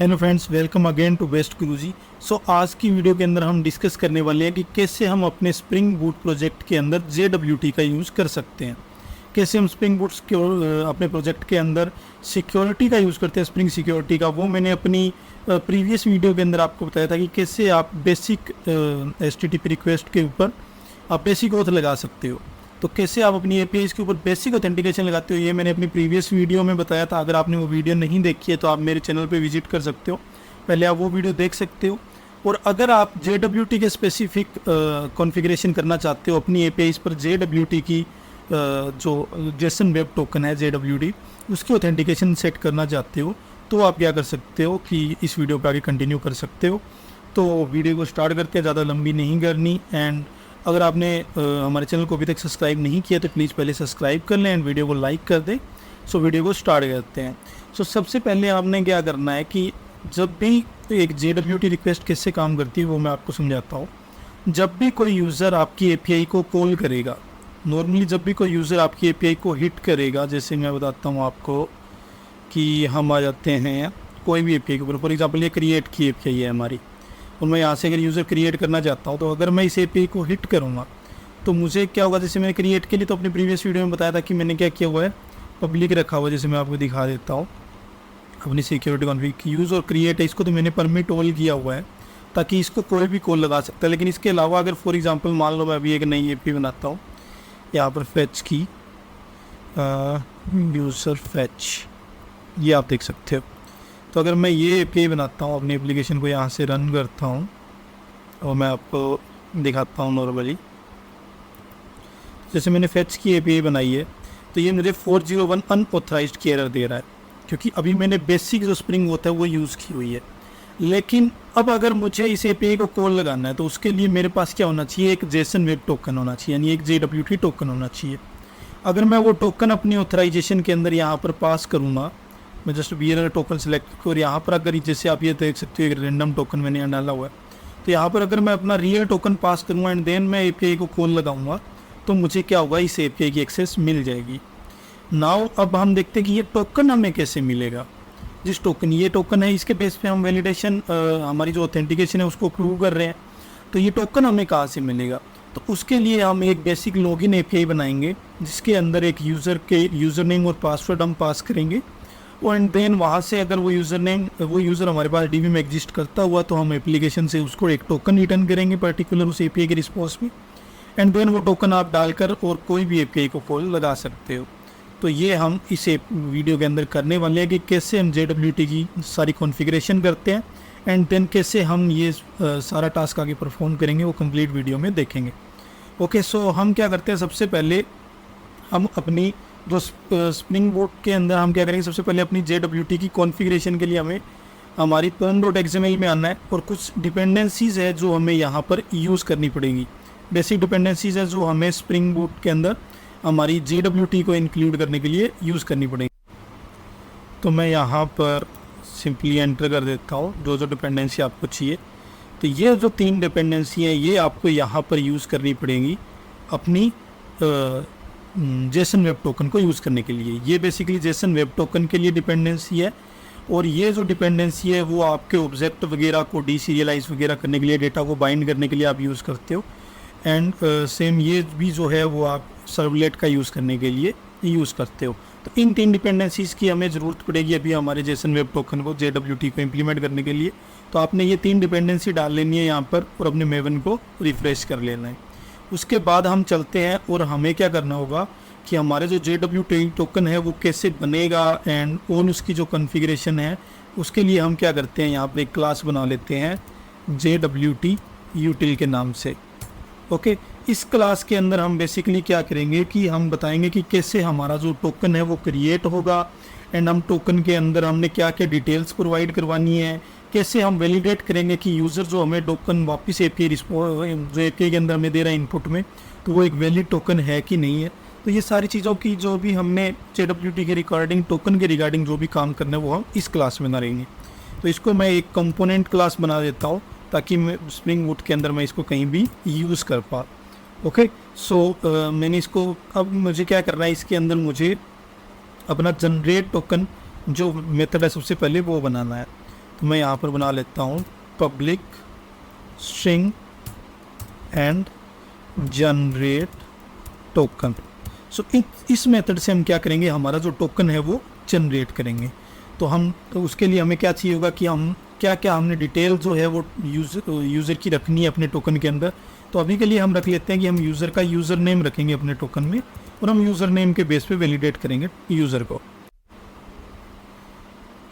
Hello friends, welcome again to best Guruji. So आज की video के अंदर हम डिस्कस करने वाले हैं कि कैसे हम अपने स्प्रिंग बूट प्रोजेक्ट के अंदर JWT का यूज़ कर सकते हैं। कैसे हम स्प्रिंग बूट अपने प्रोजेक्ट के अंदर सिक्योरिटी का यूज़ करते हैं, स्प्रिंग सिक्योरिटी का। वो मैंने अपनी प्रीवियस वीडियो के अंदर आपको बताया था कि कैसे आप बेसिक HTTP रिक्वेस्ट के ऊपर आप बेसिक ऑथ लगा सकते हो। तो कैसे आप अपनी APIs के ऊपर बेसिक ऑथेंटिकेशन लगाते हो, ये मैंने अपनी प्रीवियस वीडियो में बताया था। अगर आपने वो वीडियो नहीं देखी है तो आप मेरे चैनल पे विजिट कर सकते हो, पहले आप वो वीडियो देख सकते हो। और अगर आप JWT के स्पेसिफिक कॉन्फ़िगरेशन करना चाहते हो अपनी APIs पर, JWT की जो जेसन वेब टोकन है JWT, उसकी ऑथेंटिकेशन सेट करना चाहते हो, तो आप क्या कर सकते हो कि इस वीडियो पर आगे कंटिन्यू कर सकते हो। तो वीडियो को स्टार्ट करते हैं, ज़्यादा लंबी नहीं करनी। एंड अगर आपने हमारे चैनल को अभी तक सब्सक्राइब नहीं किया तो प्लीज़ पहले सब्सक्राइब कर लें एंड वीडियो को लाइक कर दें। सो वीडियो को स्टार्ट करते हैं। सो सबसे पहले आपने क्या करना है कि जब भी एक JWT रिक्वेस्ट कैसे काम करती है वो मैं आपको समझाता हूँ। जब भी कोई यूज़र आपकी API को कॉल करेगा, नॉर्मली जब भी कोई यूज़र आपकी API को हिट करेगा, जैसे मैं बताता हूँ आपको कि हम आ जाते हैं कोई भी API के ऊपर। फॉर एग्जाम्पल ये क्रिएट की API है हमारी, और मैं यहाँ से अगर यूज़र क्रिएट करना चाहता हूँ, तो अगर मैं इस API को हिट करूँगा तो मुझे क्या होगा। जैसे मैंने क्रिएट के लिए तो अपनी प्रीवियस वीडियो में बताया था कि मैंने क्या किया हुआ है, पब्लिक रखा हुआ है। जैसे मैं आपको दिखा देता हूँ अपनी सिक्योरिटी कॉन्फ़िग, यूज़ और क्रिएट है, इसको तो मैंने परमिट ऑल किया हुआ है ताकि इसको कोई भी कॉल लगा सकता है। लेकिन इसके अलावा अगर फॉर एग्जाम्पल मान लो मैं अभी एक नई API बनाता हूँ, यहाँ पर फैच की यूज़र फैच, ये आप देख सकते हो। तो अगर मैं ये API बनाता हूँ, अपनी एप्लीकेशन को यहाँ से रन करता हूँ और मैं आपको दिखाता हूँ नॉर्मली। जैसे मैंने फैच की API बनाई है तो ये मुझे 401 अनऑथराइज्ड की एरर दे रहा है, क्योंकि अभी मैंने बेसिक जो स्प्रिंग होता है वो यूज़ की हुई है। लेकिन अब अगर मुझे इस API को कॉल लगाना है तो उसके लिए मेरे पास क्या होना चाहिए, एक जेसन वेब टोकन होना चाहिए, यानी एक JWT टोकन होना चाहिए। अगर मैं वो टोकन अपनी ऑथराइजेशन के अंदर यहाँ पर पास करूँगा, मैं जस्ट वीआर टोकन सेलेक्ट और यहाँ पर अगर जैसे आप ये देख सकते हो एक रैंडम टोकन मैंने यहाँ डाला हुआ है, तो यहाँ पर अगर मैं अपना रियल टोकन पास करूँगा एंड देन मैं API को कॉल लगाऊंगा तो मुझे क्या होगा, इस API की एक्सेस मिल जाएगी। नाउ अब हम देखते हैं कि ये टोकन हमें कैसे मिलेगा। जिस टोकन ये टोकन है, इसके बेस पे हम वैलिडेशन हमारी जो ऑथेंटिकेशन है उसको प्रूव कर रहे हैं। तो ये टोकन हमें कहाँ से मिलेगा, तो उसके लिए हम एक बेसिक लॉगिन API बनाएंगे जिसके अंदर एक यूज़र के यूज़र नेम और पासवर्ड हम पास करेंगे। एंड देन वहाँ से अगर वो यूज़र हमारे पास DB में एग्जिस्ट करता हुआ तो हम एप्लीकेशन से उसको एक टोकन रिटर्न करेंगे पर्टिकुलर उस API के रिस्पॉन्स में। एंड देन वो टोकन आप डालकर और कोई भी API को कॉल लगा सकते हो। तो ये हम इस वीडियो के अंदर करने वाले हैं कि कैसे हम JWT की सारी कॉन्फ़िगरेशन करते हैं एंड देन कैसे हम ये सारा टास्क आगे परफॉर्म करेंगे, वो कंप्लीट वीडियो में देखेंगे। ओके, सो हम क्या करते हैं, सबसे पहले हम अपनी जो स्प्रिंग बूट के अंदर हम क्या करेंगे, सबसे पहले अपनी JWT की कॉन्फ़िगरेशन के लिए हमें हमारी turn.xml में आना है और कुछ डिपेंडेंसीज़ है जो हमें यहाँ पर यूज़ करनी पड़ेगी। बेसिक डिपेंडेंसीज़ है जो हमें स्प्रिंग बूट के अंदर हमारी JWT को इंक्लूड करने के लिए यूज़ करनी पड़ेगी। तो मैं यहाँ पर सिंपली एंटर कर देता हूँ जो डिपेंडेंसी आपको चाहिए। तो ये जो 3 डिपेंडेंसी हैं ये आपको यहाँ पर यूज़ करनी पड़ेगी अपनी जेसन वेब टोकन को यूज़ करने के लिए। ये बेसिकली जेसन वेब टोकन के लिए डिपेंडेंसी है, और ये जो डिपेंडेंसी है वो आपके ऑब्जेक्ट वगैरह को डीसीरियलाइज वगैरह करने के लिए, डेटा को बाइंड करने के लिए आप यूज़ करते हो। एंड सेम ये भी जो है वो आप सर्वलेट का यूज़ करने के लिए यूज़ करते हो। तो इन 3 डिपेंडेंसीज़ की हमें ज़रूरत पड़ेगी अभी हमारे जेसन वेब टोकन को JWT को इम्प्लीमेंट करने के लिए। तो आपने ये 3 डिपेंडेंसी डाल लेनी है यहाँ पर और अपने मेवन को रिफ़्रेश कर लेना है। उसके बाद हम चलते हैं और हमें क्या करना होगा कि हमारे जो JWT टोकन है वो कैसे बनेगा एंड ऑन उसकी जो कॉन्फ़िगरेशन है उसके लिए हम क्या करते हैं, यहाँ पर एक क्लास बना लेते हैं JWT util के नाम से। ओके, इस क्लास के अंदर हम बेसिकली क्या करेंगे कि हम बताएंगे कि कैसे हमारा जो टोकन है वो क्रिएट होगा एंड हम टोकन के अंदर हमने क्या क्या डिटेल्स प्रोवाइड करवानी है, कैसे हम वैलिडेट करेंगे कि यूज़र जो हमें टोकन वापस API के अंदर हमें दे रहा है इनपुट में, तो वो एक वैलिड टोकन है कि नहीं है। तो ये सारी चीज़ों की जो भी हमने JWT के रिगार्डिंग टोकन के रिगार्डिंग जो भी काम करना है वो हम इस क्लास में करेंगे। तो इसको मैं एक कंपोनेंट क्लास बना देता हूँ ताकि मैं स्प्रिंग बूट के अंदर मैं इसको कहीं भी यूज़ कर पा। ओके, सो मैंने इसको, अब मुझे क्या करना है, इसके अंदर मुझे अपना जनरेट टोकन जो मेथड है सबसे पहले वो बनाना है। तो मैं यहाँ पर बना लेता हूँ public string and generate token. So इस मेथड से हम क्या करेंगे, हमारा जो टोकन है वो जनरेट करेंगे। तो उसके लिए हमें क्या चाहिए होगा कि हम क्या क्या हमने डिटेल जो है वो यूज़र की रखनी है अपने टोकन के अंदर। तो अभी के लिए हम रख लेते हैं कि हम यूज़र का यूज़र नेम रखेंगे अपने टोकन में, और हम यूज़र नेम के बेस पे वैलिडेट करेंगे यूज़र को।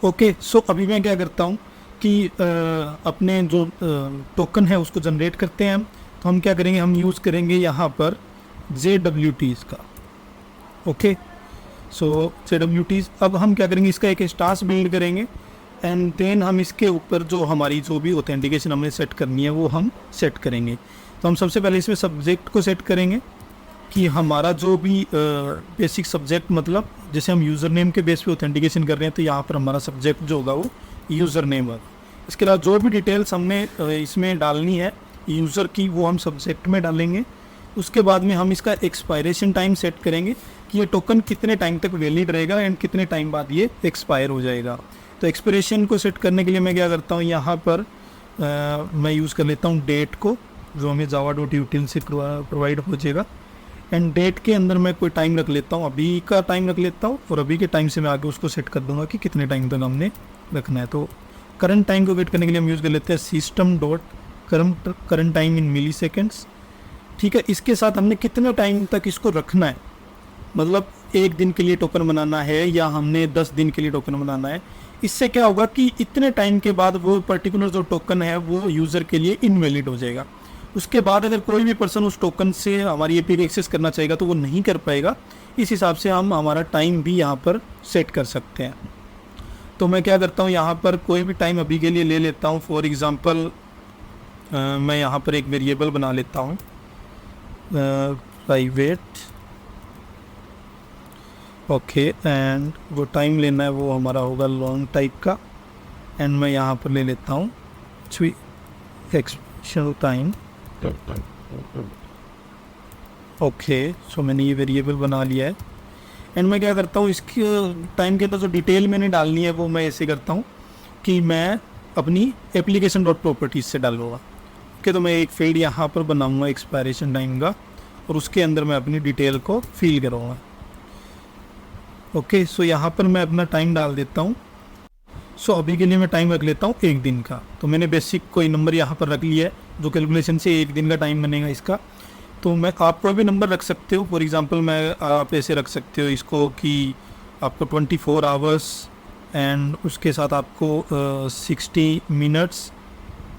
ओके, सो अभी मैं क्या करता हूँ कि अपने जो टोकन है उसको जनरेट करते हैं हम। तो हम क्या करेंगे, हम यूज़ करेंगे यहाँ पर JWTs का। ओके, सो JWTs, अब हम क्या करेंगे, इसका एक स्टास बिल्ड करेंगे एंड देन हम इसके ऊपर जो हमारी जो भी ऑथेंटिकेशन हमें सेट करनी है वो हम सेट करेंगे। तो हम सबसे पहले इसमें सब्जेक्ट को सेट करेंगे कि हमारा जो भी बेसिक सब्जेक्ट, मतलब जैसे हम यूज़र नेम के बेस पे ऑथेंटिकेशन कर रहे हैं तो यहाँ पर हमारा सब्जेक्ट जो होगा वो यूज़र नेम है। इसके अलावा जो भी डिटेल्स हमने इसमें डालनी है यूज़र की वो हम सब्जेक्ट में डालेंगे। उसके बाद में हम इसका एक्सपायरेशन टाइम सेट करेंगे कि ये टोकन कितने टाइम तक वैलिड रहेगा एंड कितने टाइम बाद ये एक्सपायर हो जाएगा। तो एक्सपायरेशन को सेट करने के लिए मैं क्या करता हूँ, यहाँ पर मैं यूज़ कर लेता हूँ डेट को, जो हमें java.util से प्रोवाइड हो जाएगा। एंड डेट के अंदर मैं कोई टाइम रख लेता हूँ, अभी का टाइम रख लेता हूँ, और अभी के टाइम से मैं आगे उसको सेट कर दूंगा कि कितने टाइम तक हमने रखना है। तो करंट टाइम को वेट करने के लिए हम यूज़ कर लेते हैं system.current time in milli seconds. ठीक है, इसके साथ हमने कितने टाइम तक इसको रखना है, मतलब 1 दिन के लिए टोकन बनाना है या हमने 10 दिन के लिए टोकन बनाना है। इससे क्या होगा कि इतने टाइम के बाद वो पर्टिकुलर जो टोकन है वो यूज़र के लिए इनवैलिड हो जाएगा। उसके बाद अगर कोई भी पर्सन उस टोकन से हमारी एपीआई एक्सेस करना चाहेगा तो वो नहीं कर पाएगा। इस हिसाब से हम हमारा टाइम भी यहाँ पर सेट कर सकते हैं। तो मैं क्या करता हूँ, यहाँ पर कोई भी टाइम अभी के लिए ले लेता हूँ। फॉर एग्ज़ाम्पल मैं यहाँ पर एक वेरिएबल बना लेता हूँ प्राइवेट। ओके, एंड वो टाइम लेना है वो हमारा होगा लॉन्ग टाइप का, एंड मैं यहाँ पर ले लेता हूँ एक्सपेक्टेशन टाइम। ओके, सो मैंने ये वेरिएबल बना लिया है एंड मैं क्या करता हूँ, इसके टाइम के अंदर जो डिटेल मैंने डालनी है वो मैं ऐसे करता हूँ कि मैं अपनी एप्लीकेशन डॉट प्रॉपर्टीज से डालूँगा। ओके, तो मैं एक फील्ड यहाँ पर बनाऊँगा एक्सपायरेशन टाइम का, और उसके अंदर मैं अपनी डिटेल को फिल करूँगा। ओके, सो यहाँ पर मैं अपना टाइम डाल देता हूँ। सो अभी के लिए मैं टाइम रख लेता हूँ 1 दिन का। तो मैंने बेसिक कोई नंबर यहाँ पर रख लिया है जो कैलकुलेशन से 1 दिन का टाइम बनेगा इसका। तो मैं आप कोई भी नंबर रख सकते हो। फॉर एग्जांपल मैं आप ऐसे रख सकते हो इसको कि आपको 24 आवर्स एंड उसके साथ आपको 60 मिनट्स,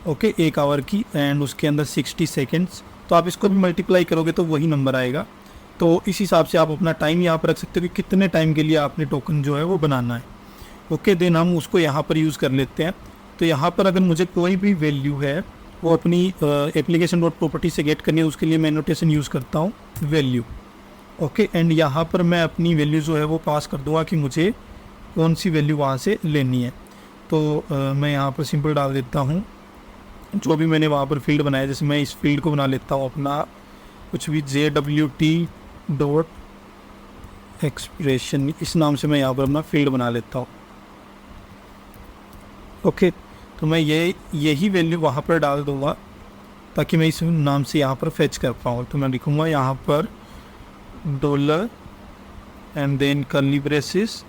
ओके, 1 आवर की, एंड उसके अंदर 60 सेकेंड्स। तो आप इसको भी मल्टीप्लाई करोगे तो वही नंबर आएगा। तो इस हिसाब से आप अपना टाइम यहाँ पर रख सकते हो कि कितने टाइम के लिए आपने टोकन जो है वो बनाना है। ओके, देन हम उसको यहाँ पर यूज़ कर लेते हैं। तो यहाँ पर अगर मुझे कोई भी वैल्यू है वो अपनी एप्लीकेशन डॉट प्रॉपर्टी से गेट करनी है, उसके लिए मैं नोटेशन यूज़ करता हूँ वैल्यू। ओके, एंड यहाँ पर मैं अपनी वैल्यू जो है वो पास कर दूँगा कि मुझे कौन सी वैल्यू वहाँ से लेनी है। तो मैं यहाँ पर सिंपल डाल देता हूँ जो भी मैंने वहाँ पर फील्ड बनाया। जैसे मैं इस फील्ड को बना लेता हूँ अपना कुछ भी JWT डॉट एक्सप्रेशन, इस नाम से मैं यहाँ पर अपना फील्ड बना लेता हूँ। ओके, तो मैं यही वैल्यू वहाँ पर डाल दूँगा ताकि मैं इस नाम से यहाँ पर फेच कर पाऊँ। तो मैं लिखूँगा यहाँ पर dollar and then curly braces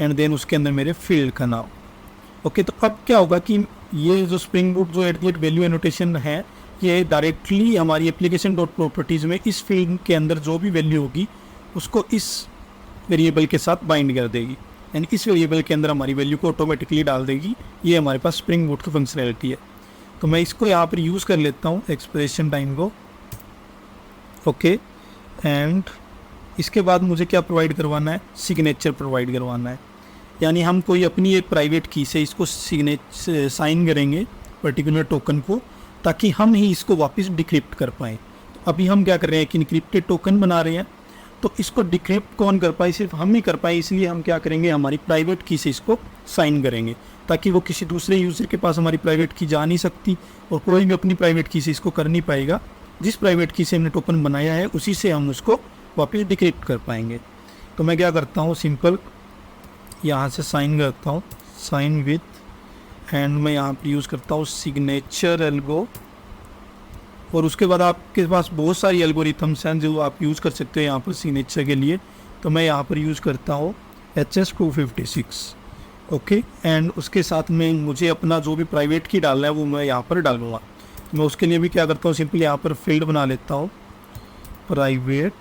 and then उसके अंदर मेरे फील्ड का नाम। ओके, तो अब क्या होगा कि ये जो स्प्रिंग बूट जो एट वैल्यू एनोटेशन है ये डायरेक्टली हमारी एप्लीकेशन डॉट प्रॉपर्टीज़ में इस फील्ड के अंदर जो भी वैल्यू होगी उसको इस वेरिएबल के साथ बाइंड कर देगी एंड इस वेरिएबल के अंदर हमारी वैल्यू को ऑटोमेटिकली डाल देगी। ये हमारे पास स्प्रिंग बूट की फंक्शनैलिटी है। तो मैं इसको यहाँ पर यूज़ कर लेता हूँ एक्सप्रेशन टाइम को। ओके, एंड इसके बाद मुझे क्या प्रोवाइड करवाना है, सिग्नेचर प्रोवाइड करवाना है। यानी हम कोई अपनी एक प्राइवेट की से इसको साइन करेंगे पर्टिकुलर टोकन को, ताकि हम ही इसको वापस डिक्रिप्ट कर पाएँ। तो अभी हम क्या कर रहे हैं कि इनक्रिप्टेड टोकन बना रहे हैं, तो इसको डिक्रिप्ट कौन कर पाए, सिर्फ हम ही कर पाए। इसलिए हम क्या करेंगे, हमारी प्राइवेट की से इसको साइन करेंगे ताकि वो किसी दूसरे यूज़र के पास हमारी प्राइवेट की जा नहीं सकती और कोई भी अपनी प्राइवेट की से इसको कर नहीं पाएगा। जिस प्राइवेट की से हमने टोकन बनाया है उसी से हम उसको वापस डिक्रिप्ट कर पाएंगे। तो मैं क्या करता हूँ, सिंपल यहाँ से साइन करता हूँ, साइन विथ, एंड मैं यहाँ पर यूज़ करता हूँ सिग्नेचर एल्गो। और उसके बाद आपके पास बहुत सारी एल्गोरिथम्स हैं जो आप यूज़ कर सकते हो यहाँ पर सिग्नेचर के लिए। तो मैं यहाँ पर यूज़ करता हूँ HS256। ओके, एंड उसके साथ में मुझे अपना जो भी प्राइवेट की डालना है वो मैं यहाँ पर डालूँगा। तो मैं उसके लिए भी क्या करता हूँ, सिंपली यहाँ पर फील्ड बना लेता हूँ प्राइवेट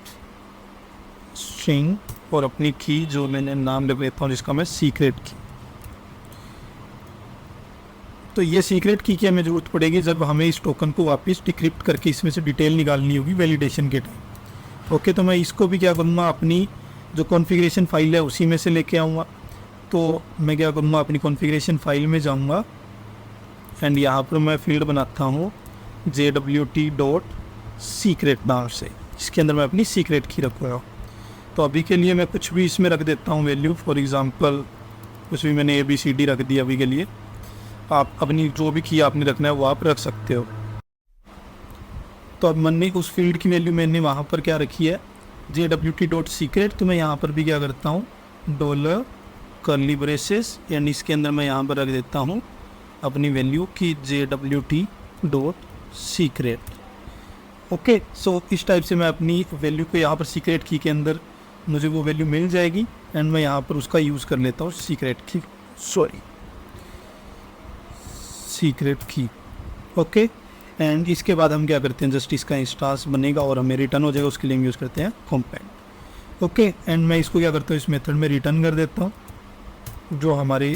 स्ट्रिंग और अपनी की जो मैंने नाम लिख लेता हूँ जिसका मैं सीक्रेट की। तो ये सीक्रेट की हमें ज़रूरत पड़ेगी जब हमें इस टोकन को वापस डिक्रिप्ट करके इसमें से डिटेल निकालनी होगी वैलिडेशन के टाइम। ओके, तो मैं इसको भी क्या करूँगा, अपनी जो कॉन्फ़िगरेशन फाइल है उसी में से लेके आऊँगा। तो मैं क्या करूँगा, अपनी कॉन्फ़िगरेशन फाइल में जाऊँगा एंड यहाँ पर मैं फील्ड बनाता हूँ JWT.secret नाम से, इसके अंदर मैं अपनी सीक्रेट की रखूँगा। तो अभी के लिए मैं कुछ भी इसमें रख देता हूँ वैल्यू, फॉर एग्ज़ाम्पल कुछ भी मैंने ABCD रख दिया अभी के लिए। आप अपनी जो भी की आपने रखना है वो आप रख सकते हो। तो अब मैंने उस फील्ड की वैल्यू मैंने वहाँ पर क्या रखी है, JWT.secret। तो मैं यहाँ पर भी क्या करता हूँ, डॉलर कर्ली ब्रेसेस एंड इसके अंदर मैं यहाँ पर रख देता हूँ अपनी वैल्यू की JWT.secret। ओके, सो इस टाइप से मैं अपनी वैल्यू को यहाँ पर सीक्रेट की के अंदर मुझे वो वैल्यू मिल जाएगी एंड मैं यहाँ पर उसका यूज़ कर लेता हूँ सीक्रेट की। ओके, एंड इसके बाद हम क्या करते हैं, जस्ट इसका इंस्टांस बनेगा और हमें रिटर्न हो जाएगा, उसके लिए हम यूज़ करते हैं कॉम्पैक्ट। ओके, एंड मैं इसको क्या करता हूँ, इस मेथड में रिटर्न कर देता हूँ। जो हमारी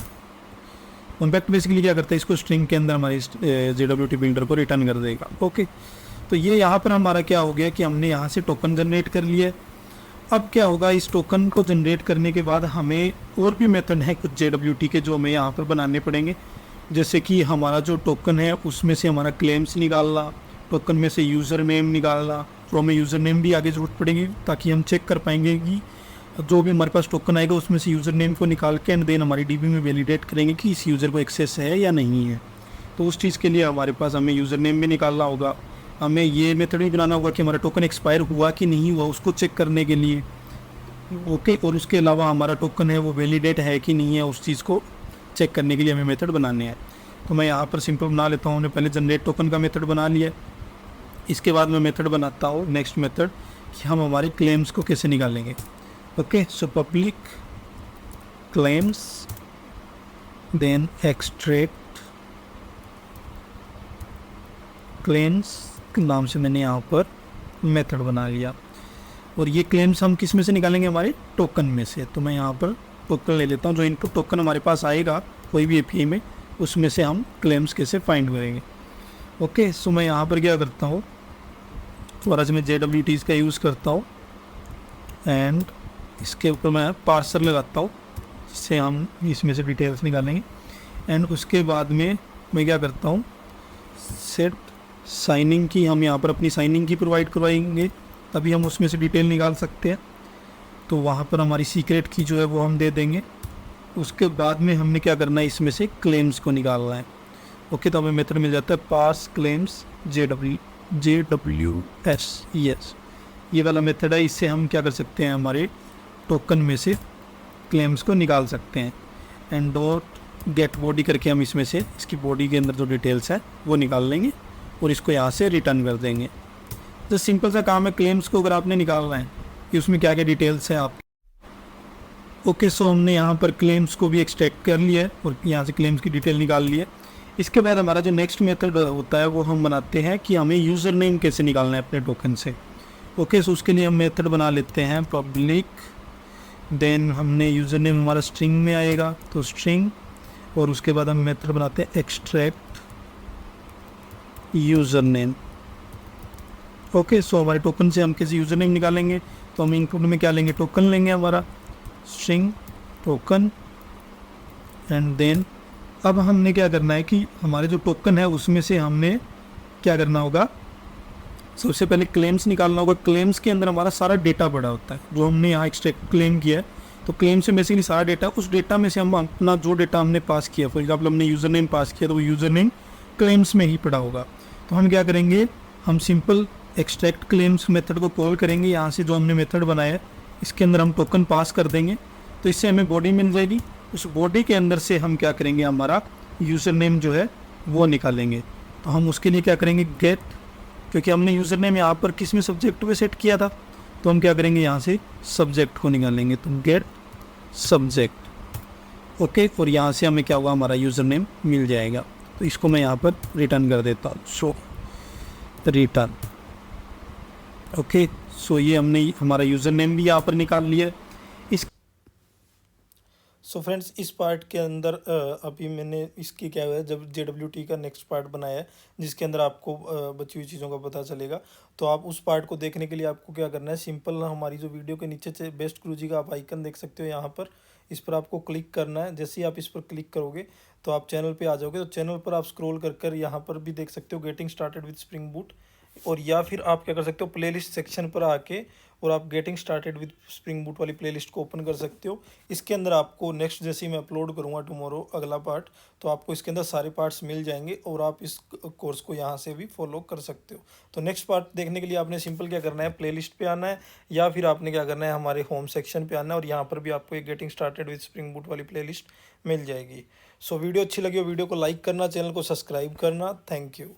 कॉम्पैक्ट बेसिकली क्या करता है, इसको स्ट्रिंग के अंदर हमारी JWT बिल्डर को रिटर्न कर देगा। ओके, तो ये यहाँ पर हमारा क्या हो गया कि हमने यहाँ से टोकन जनरेट कर लिया। अब क्या होगा, इस टोकन को जनरेट करने के बाद हमें और भी मेथड है कुछ JWT के जो हमें यहाँ पर बनाने पड़ेंगे। जैसे कि हमारा जो टोकन है उसमें से हमारा क्लेम्स निकालना, टोकन में से यूज़र नेम निकालना। तो हमें यूज़र नेम भी आगे ज़रूरत पड़ेगी ताकि हम चेक कर पाएंगे कि जो भी हमारे पास टोकन आएगा उसमें से यूज़र नेम को निकाल के एंड देन हमारी DB में वैलिडेट करेंगे कि इस यूज़र को एक्सेस है या नहीं है। तो उस चीज़ के लिए हमारे पास हमें यूज़र नेम भी निकालना होगा। हमें ये मेथड भी बनाना होगा कि हमारा टोकन एक्सपायर हुआ कि नहीं हुआ उसको चेक करने के लिए। ओके, और उसके अलावा हमारा टोकन है वो वैलिडेट है कि नहीं है, उस चीज़ को चेक करने के लिए हमें मेथड बनाने हैं। तो मैं यहाँ पर सिंपल बना लेता हूँ। हमने पहले जनरेट टोकन का मेथड बना लिया। इसके बाद मैं मेथड बनाता हूँ नेक्स्ट मेथड कि हम हमारे क्लेम्स को कैसे निकालेंगे। Okay, so public claims then extract claims नाम से मैंने यहाँ पर मेथड बना लिया। और ये क्लेम्स हम किस में से निकालेंगे, हमारे टोकन में से। तो मैं यहाँ पर टोकन ले लेता हूँ, जो इनपुट टोकन हमारे पास आएगा कोई भी API में उसमें से हम क्लेम्स कैसे फाइंड करेंगे। ओके, सो मैं यहाँ पर क्या करता हूँ, थोड़ा सा मैं JWT का यूज़ करता हूँ एंड इसके ऊपर मैं पार्सर लगाता हूँ जिससे हम इसमें से डिटेल्स निकालेंगे। एंड उसके बाद में मैं क्या करता हूँ, सेट साइनिंग की, हम यहाँ पर अपनी साइनिंग की प्रोवाइड करवाएंगे तभी हम उसमें से डिटेल निकाल सकते हैं। तो वहाँ पर हमारी सीक्रेट की जो है वो हम दे देंगे। उसके बाद में हमने क्या करना है, इसमें से क्लेम्स को निकालना है। ओके, तो हमें मेथड मिल जाता है पास क्लेम्स JWS। यस, ये वाला मेथड है। इससे हम क्या कर सकते हैं, हमारे टोकन में से क्लेम्स को निकाल सकते हैं। एंड डॉट गेट बॉडी करके हम इसमें से इसकी बॉडी के अंदर जो डिटेल्स है वो निकाल लेंगे और इसको यहाँ से रिटर्न कर देंगे। तो सिंपल सा काम है क्लेम्स को अगर आपने निकालना है कि उसमें क्या क्या डिटेल्स है आप। ओके, सो हमने यहाँ पर क्लेम्स को भी एक्सट्रैक्ट कर लिया है और यहाँ से क्लेम्स की डिटेल निकाल ली है। इसके बाद हमारा जो नेक्स्ट मेथड होता है वो हम बनाते हैं कि हमें यूज़र नेम कैसे निकालना है अपने टोकन से। ओके, सो उसके लिए हम मेथड बना लेते हैं पब्लिक, देन हमने यूज़र नेम हमारा स्ट्रिंग में आएगा तो स्ट्रिंग, और उसके बाद हम मेथड बनाते हैं एक्सट्रैक्ट यूज़र नेम। ओके, सो हमारे टोकन से हम कैसे यूज़र नेम निकालेंगे, तो हम इनपुट में क्या लेंगे, टोकन लेंगे हमारा स्ट्रिंग टोकन। एंड देन अब हमने क्या करना है कि हमारे जो टोकन है उसमें से हमने क्या करना होगा, सबसे पहले क्लेम्स निकालना होगा। क्लेम्स के अंदर हमारा सारा डेटा पड़ा होता है जो हमने यहाँ एक्सट्रैक्ट क्लेम किया है। तो क्लेम से बेसिकली सारा डेटा, उस डेटा में से हम अपना जो डेटा हमने पास किया, फॉर एग्जाम्पल हमने यूज़र नेम पास किया तो वो यूज़र नेम क्लेम्स में ही पड़ा होगा। तो हम क्या करेंगे, हम सिंपल एक्सट्रैक्ट क्लेम्स मेथड को कॉल करेंगे। यहाँ से जो हमने मेथड बनाया है इसके अंदर हम टोकन पास कर देंगे तो इससे हमें बॉडी मिल जाएगी। उस बॉडी के अंदर से हम क्या करेंगे, हमारा यूज़र नेम जो है वो निकालेंगे। तो हम उसके लिए क्या करेंगे, गेट, क्योंकि हमने यूज़र नेम यहाँ पर किस में सब्जेक्ट पे सेट किया था, तो हम क्या करेंगे यहाँ से सब्जेक्ट को निकालेंगे, तो गेट सब्जेक्ट। ओके, और यहाँ से हमें क्या होगा, हमारा यूज़र नेम मिल जाएगा। तो इसको मैं यहाँ पर रिटर्न कर देता हूँ, शो रिटर्न। ओके, सो ये हमने हमारा यूज़र नेम भी यहाँ पर निकाल लिया। इस सो फ्रेंड्स, इस पार्ट के अंदर अभी मैंने इसकी क्या हुआ है, जब JWT का नेक्स्ट पार्ट बनाया है जिसके अंदर आपको बची हुई चीज़ों का पता चलेगा। तो आप उस पार्ट को देखने के लिए आपको क्या करना है, सिंपल हमारी जो वीडियो के नीचे से बेस्ट गुरुजी का आप आइकन देख सकते हो यहाँ पर, इस पर आपको क्लिक करना है। जैसे ही आप इस पर क्लिक करोगे तो आप चैनल पर आ जाओगे। तो चैनल पर आप स्क्रोल कर कर यहाँ पर भी देख सकते हो getting started with spring boot, और या फिर आप क्या कर सकते हो, प्लेलिस्ट सेक्शन पर आके और आप getting started with spring boot वाली प्लेलिस्ट को ओपन कर सकते हो। इसके अंदर आपको नेक्स्ट जैसे ही मैं अपलोड करूँगा टुमारो अगला पार्ट, तो आपको इसके अंदर सारे पार्ट्स मिल जाएंगे और आप इस कोर्स को यहाँ से भी फॉलो कर सकते हो। तो नेक्स्ट पार्ट देखने के लिए आपने सिंपल क्या करना है, प्लेलिस्ट पे आना है, या फिर आपने क्या करना है, हमारे होम सेक्शन पे आना है, और यहाँ पर भी आपको एक getting started with spring boot वाली प्लेलिस्ट मिल जाएगी। सो वीडियो अच्छी लगी हो वीडियो को लाइक करना, चैनल को सब्सक्राइब करना। Thank you.